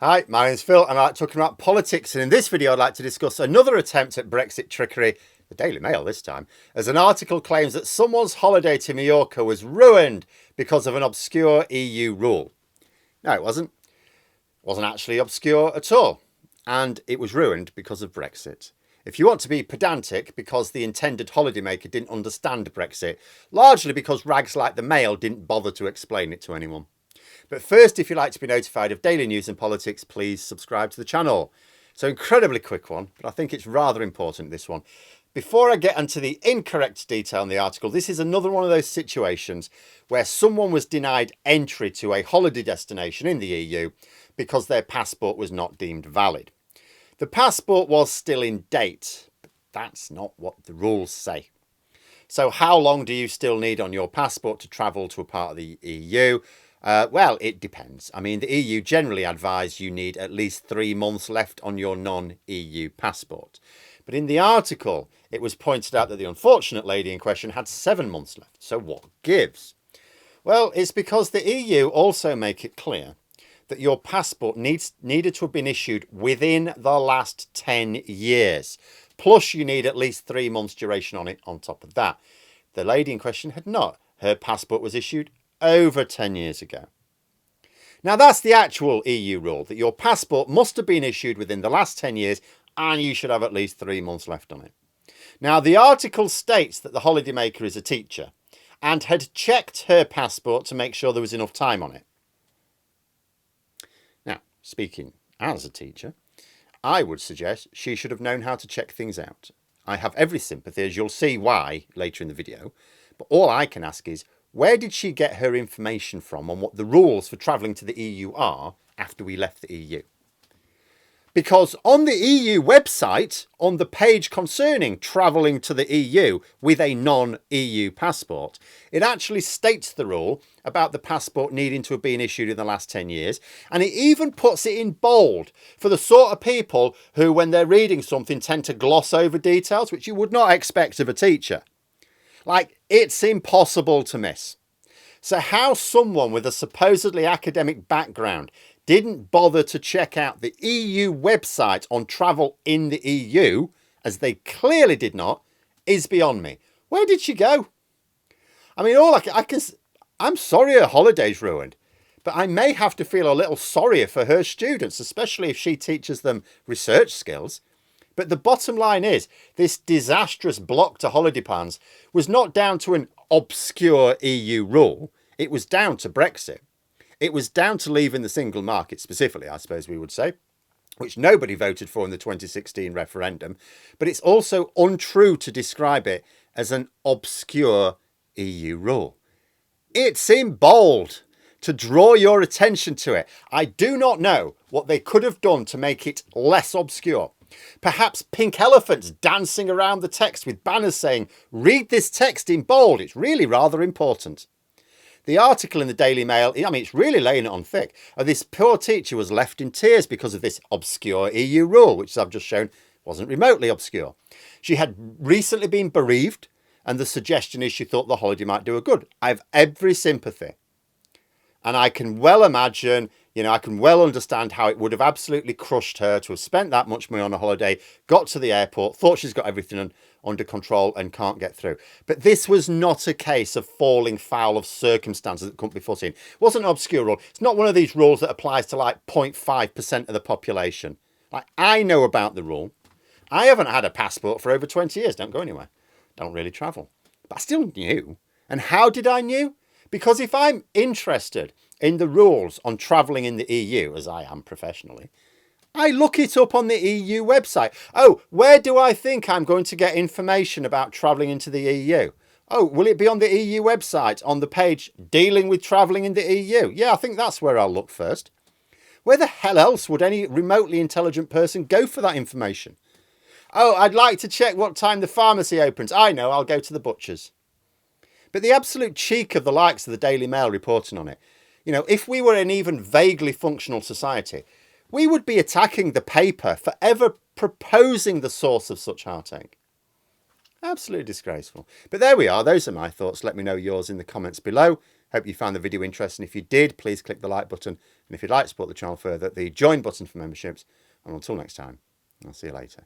Hi, my name's Phil and I like talking about politics, and in this video I'd like to discuss another attempt at Brexit trickery, the Daily Mail this time, as an article claims that someone's holiday to Mallorca was ruined because of an obscure EU rule. No, it wasn't. It wasn't actually obscure at all. And it was ruined because of Brexit. If you want to be pedantic, because the intended holidaymaker didn't understand Brexit, largely because rags like the Mail didn't bother to explain it to anyone. But first, if you'd like to be notified of daily news and politics, please subscribe to the channel. So incredibly quick one, but I think it's rather important, this one. Before I get into the incorrect detail in the article, this is another one of those situations where someone was denied entry to a holiday destination in the EU because their passport was not deemed valid. The passport was still in date, but that's not what the rules say. So how long do you still need on your passport to travel to a part of the EU? Well, it depends. I mean, the EU generally advise you need at least 3 months left on your non-EU passport. But in the article, it was pointed out that the unfortunate lady in question had 7 months left. So what gives? Well, it's because the EU also make it clear that your passport needed to have been issued within the last 10 years. Plus, you need at least 3 months duration on it on top of that. The lady in question had not. Her passport was issued over 10 years ago. Now, that's the actual EU rule, that your passport must have been issued within the last 10 years and you should have at least 3 months left on it. Now, the article states that the holidaymaker is a teacher and had checked her passport to make sure there was enough time on it. Now, speaking as a teacher, I would suggest she should have known how to check things out. I have every sympathy, as you'll see why later in the video, but all I can ask is, where did she get her information from on what the rules for travelling to the EU are after we left the EU? Because on the EU website, on the page concerning travelling to the EU with a non-EU passport, it actually states the rule about the passport needing to have been issued in the last 10 years. And it even puts it in bold for the sort of people who, when they're reading something, tend to gloss over details, which you would not expect of a teacher. Like, it's impossible to miss. So how someone with a supposedly academic background didn't bother to check out the EU website on travel in the EU, as they clearly did not, is beyond me. Where did she go? I mean, I'm sorry her holiday's ruined, but I may have to feel a little sorrier for her students, especially if she teaches them research skills. But the bottom line is, this disastrous block to holiday plans was not down to an obscure EU rule. It was down to Brexit. It was down to leaving the single market specifically, I suppose we would say, which nobody voted for in the 2016 referendum. But it's also untrue to describe it as an obscure EU rule. It's in bold to draw your attention to it. I do not know what they could have done to make it less obscure. Perhaps pink elephants dancing around the text with banners saying, read this text in bold, it's really rather important. The article in the Daily Mail, I mean, it's really laying it on thick. This poor teacher was left in tears because of this obscure EU rule, which, as I've just shown, wasn't remotely obscure. She had recently been bereaved, and the suggestion is she thought the holiday might do her good. I have every sympathy. And I can well imagine, I can well understand how it would have absolutely crushed her to have spent that much money on a holiday, got to the airport, thought she's got everything under control and can't get through. But this was not a case of falling foul of circumstances that couldn't be foreseen. It wasn't an obscure rule. It's not one of these rules that applies to like 0.5% of the population. Like, I know about the rule. I haven't had a passport for over 20 years. Don't go anywhere. Don't really travel. But I still knew. And how did I knew? Because if I'm interested in the rules on travelling in the EU, as I am professionally, I look it up on the EU website. Oh, where do I think I'm going to get information about travelling into the EU? Oh, will it be on the EU website on the page dealing with travelling in the EU? Yeah, I think that's where I'll look first. Where the hell else would any remotely intelligent person go for that information? Oh, I'd like to check what time the pharmacy opens. I know, I'll go to the butcher's. But the absolute cheek of the likes of the Daily Mail reporting on it. If we were an even vaguely functional society, we would be attacking the paper for ever proposing the source of such heartache. Absolutely disgraceful. But there we are. Those are my thoughts. Let me know yours in the comments below. Hope you found the video interesting. If you did, please click the like button. And if you'd like to support the channel further, the join button for memberships. And until next time, I'll see you later.